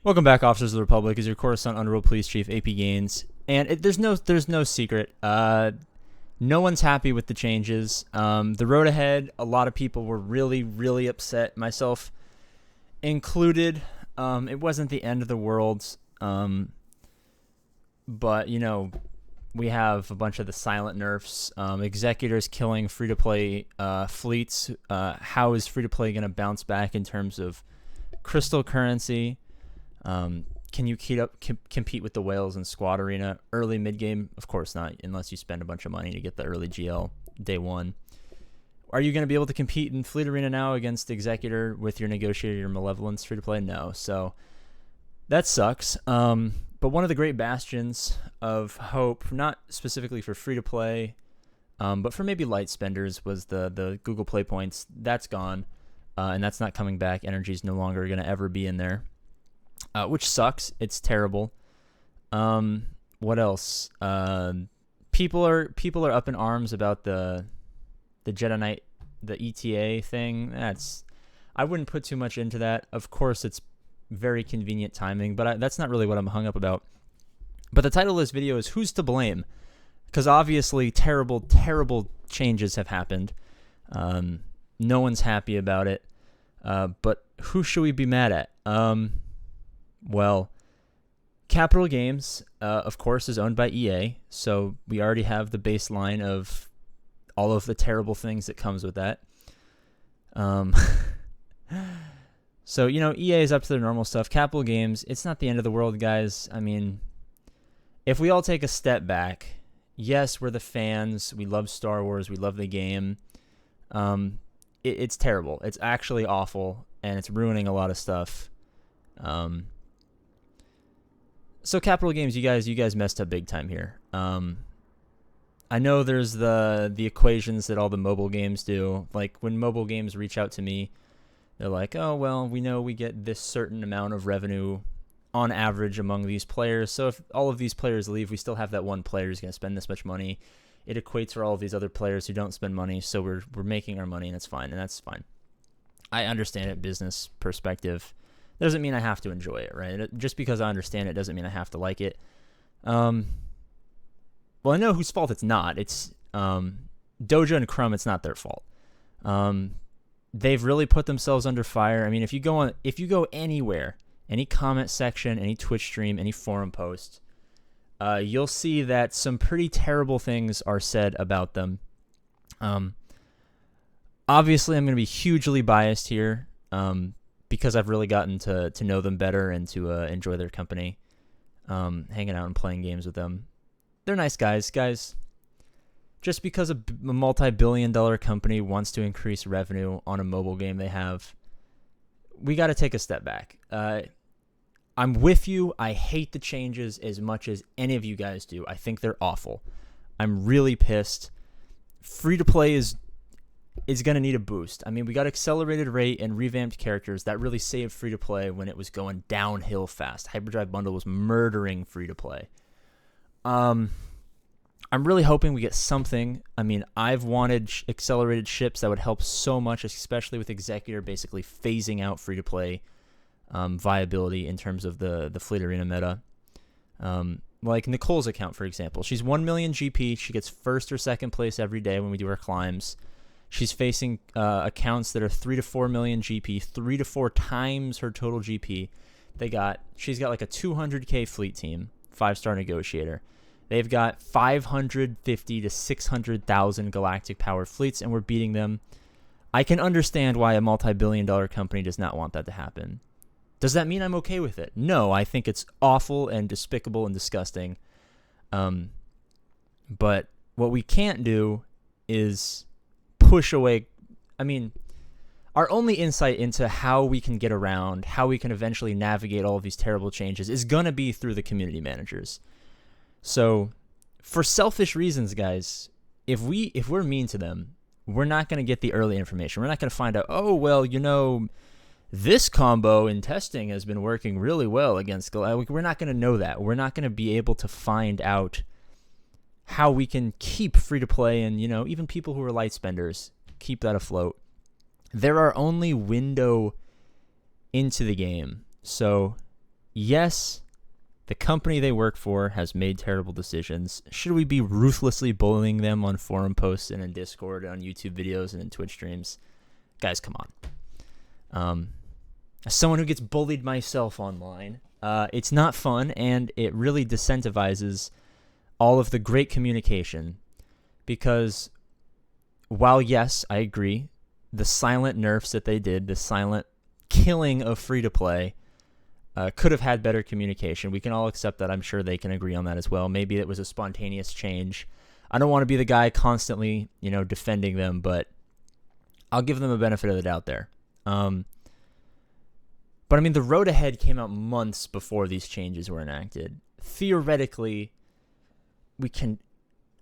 Welcome back, Officers of the Republic. Is your Coruscant Underworld Police Chief APGAINS, and there's no secret. No one's happy with the changes. The road ahead, a lot of people were really upset, myself included. It wasn't the end of the world, but we have a bunch of the silent nerfs. Executors killing free-to-play fleets. How is free-to-play going to bounce back in terms of crystal currency? Can you compete with the whales in Squad Arena? Early mid-game? Of course not, unless you spend a bunch of money to get the early GL day one. Are you going to be able to compete in Fleet Arena now against Executor with your Negotiator, your Malevolence free-to-play? No. So that sucks. But one of the great bastions of hope, not specifically for free-to-play, but for maybe light spenders, was the Google Play points. That's gone, and that's not coming back. Energy's no longer going to ever be in there. Which sucks. It's terrible. What else? People are up in arms about the Jedi Knight, the ETA thing. I wouldn't put too much into that. Of course, it's very convenient timing, but that's not really what I'm hung up about. But the title of this video is "Who's to Blame?" Because obviously terrible changes have happened. No one's happy about it. But who should we be mad at? Well, Capital Games, of course, is owned by EA, so we already have the baseline of all of the terrible things that comes with that. So, EA is up to their normal stuff. Capital Games, it's not the end of the world, guys. I mean, if we all take a step back, yes, we're the fans. We love Star Wars. We love the game. It's terrible. It's actually awful, and it's ruining a lot of stuff. So Capital Games, you guys messed up big time here. I know there's the equations that all the mobile games do. Like when mobile games reach out to me, they're like, oh, well, we know we get this certain amount of revenue on average among these players. So if all of these players leave, we still have that one player who's going to spend this much money. It equates for all of these other players who don't spend money. So we're making our money, and it's fine. And that's fine. I understand it, business perspective. Doesn't mean I have to enjoy it, right? Just because I understand it doesn't mean I have to like it. Well, I know whose fault it's not. It's Doja and Crumb. It's not their fault. They've really put themselves under fire. I mean, if you go anywhere, any comment section, any Twitch stream, any forum post, you'll see that some pretty terrible things are said about them. Obviously, I'm going to be hugely biased here. Because I've really gotten to know them better and to enjoy their company, hanging out and playing games with them. They're nice guys. Just because a multi-billion-dollar company wants to increase revenue on a mobile game they have, we got to take a step back. I'm with you. I hate the changes as much as any of you guys do. I think they're awful. I'm really pissed. Free-to-play is going to need a boost. I mean, we got accelerated rate and revamped characters that really saved free-to-play when it was going downhill fast. Hyperdrive Bundle was murdering free-to-play. I'm really hoping we get something. I mean, I've wanted accelerated ships that would help so much, especially with Executor basically phasing out free-to-play viability in terms of the Fleet Arena meta. Like Nicole's account, for example. She's 1 million GP. She gets first or second place every day when we do our climbs. She's facing accounts that are 3 to 4 million GP, 3 to 4 times her total GP. She's got like a 200k fleet team, 5-star negotiator. They've got 550 to 600,000 galactic powered fleets, and we're beating them. I can understand why a multi-billion-dollar company does not want that to happen. Does that mean I'm okay with it? No, I think it's awful and despicable and disgusting. But what we can't do is push away. I mean, our only insight into how we can get around, how we can eventually navigate all of these terrible changes is going to be through the community managers. So for selfish reasons, guys, if we're mean to them, we're not going to get the early information. We're not going to find out, oh, well, this combo in testing has been working really well against Galactic. We're not going to know that. We're not going to be able to find out how we can keep free-to-play and, even people who are light spenders, keep that afloat. They're our only window into the game. So, yes, the company they work for has made terrible decisions. Should we be ruthlessly bullying them on forum posts and in Discord, on YouTube videos, and in Twitch streams? Guys, come on. As someone who gets bullied myself online, it's not fun, and it really disincentivizes all of the great communication. Because while, yes, I agree, the silent nerfs that they did, the silent killing of free-to-play, could have had better communication. We can all accept that. I'm sure they can agree on that as well. Maybe it was a spontaneous change. I don't want to be the guy constantly, defending them, but I'll give them a benefit of the doubt there. But I mean, the road ahead came out months before these changes were enacted. Theoretically, we can...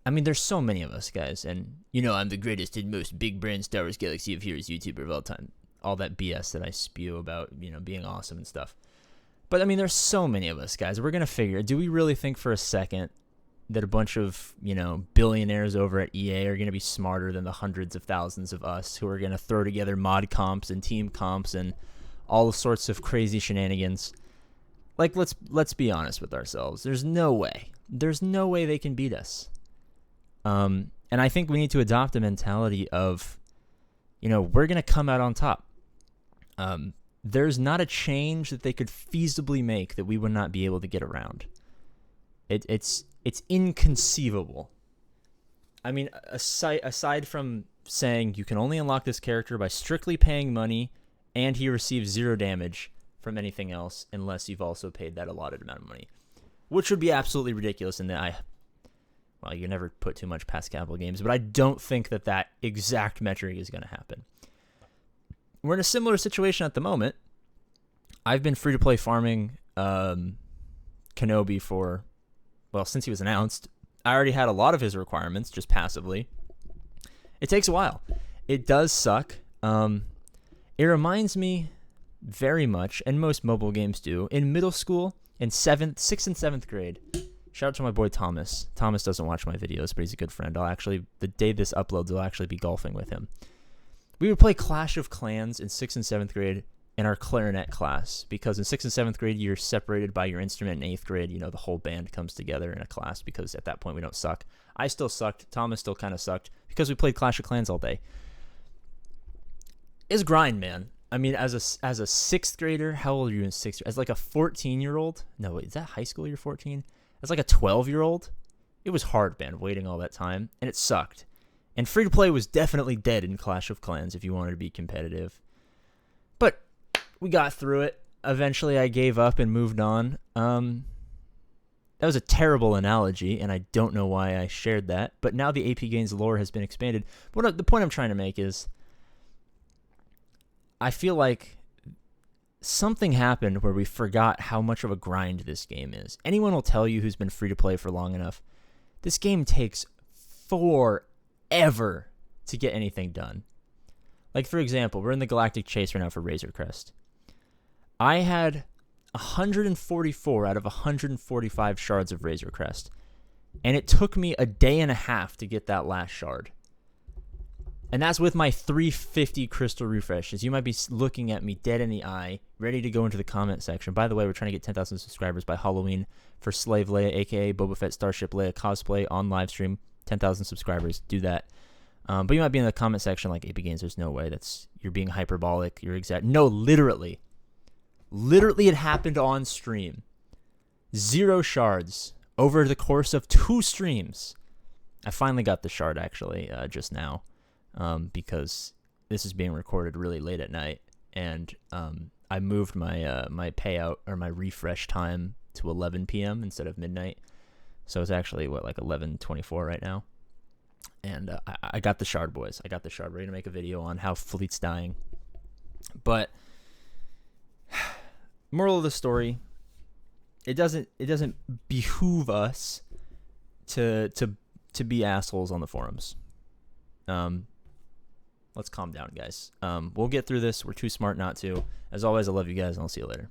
I mean, there's so many of us, guys, and I'm the greatest and most big brand Star Wars Galaxy of Heroes YouTuber of all time. All that BS that I spew about, being awesome and stuff. But I mean, there's so many of us, guys. We're going to figure, do we really think for a second that a bunch of, billionaires over at EA are going to be smarter than the hundreds of thousands of us who are going to throw together mod comps and team comps and all sorts of crazy shenanigans? Like, let's be honest with ourselves. There's no way. There's no way they can beat us. And I think we need to adopt a mentality of, we're going to come out on top. There's not a change that they could feasibly make that we would not be able to get around. It's inconceivable. I mean, aside from saying you can only unlock this character by strictly paying money and he receives 0 damage from anything else unless you've also paid that allotted amount of money, which would be absolutely ridiculous in that you never put too much past capital games, but I don't think that exact metric is going to happen. We're in a similar situation at the moment. I've been free-to-play farming Kenobi since he was announced. I already had a lot of his requirements, just passively. It takes a while. It does suck. It reminds me very much, and most mobile games do, in middle school, in 6th and 7th grade. Shout out to my boy Thomas. Thomas doesn't watch my videos, but he's a good friend. The day this uploads, I'll actually be golfing with him. We would play Clash of Clans in 6th and 7th grade in our clarinet class, because in 6th and 7th grade, you're separated by your instrument. In 8th grade, the whole band comes together in a class, because at that point, we don't suck. I still sucked. Thomas still kind of sucked, because we played Clash of Clans all day. It's grind, man. I mean, as a 6th grader, how old are you in 6th grade? As like a 14-year-old? No, wait, is that high school you're 14? As like a 12-year-old, it was hard, man, waiting all that time, and it sucked. And free-to-play was definitely dead in Clash of Clans if you wanted to be competitive. But we got through it. Eventually, I gave up and moved on. That was a terrible analogy, and I don't know why I shared that. But now the APGAINS lore has been expanded. But the point I'm trying to make is, I feel like something happened where we forgot how much of a grind this game is. Anyone will tell you who's been free-to-play for long enough, this game takes forever to get anything done. Like, for example, we're in the Galactic Chase right now for Razor Crest. I had 144 out of 145 shards of Razor Crest, and it took me a day and a half to get that last shard. And that's with my 350 crystal refreshes. You might be looking at me dead in the eye, ready to go into the comment section. By the way, we're trying to get 10,000 subscribers by Halloween for Slave Leia, a.k.a. Boba Fett Starship Leia cosplay on live stream. 10,000 subscribers. Do that. But you might be in the comment section like, APGAINS, there's no way. You're being hyperbolic. You're exact. No, literally. Literally, it happened on stream. 0 shards over the course of 2 streams. I finally got the shard, actually, just now. Because this is being recorded really late at night, and I moved my my payout or my refresh time to 11 p.m. instead of midnight, so it's actually like 11:24 right now. And I got the shard, boys. I got the shard, ready to make a video on how Fleet's dying. But moral of the story: it doesn't behoove us to be assholes on the forums. Let's calm down, guys. We'll get through this. We're too smart not to. As always, I love you guys, and I'll see you later.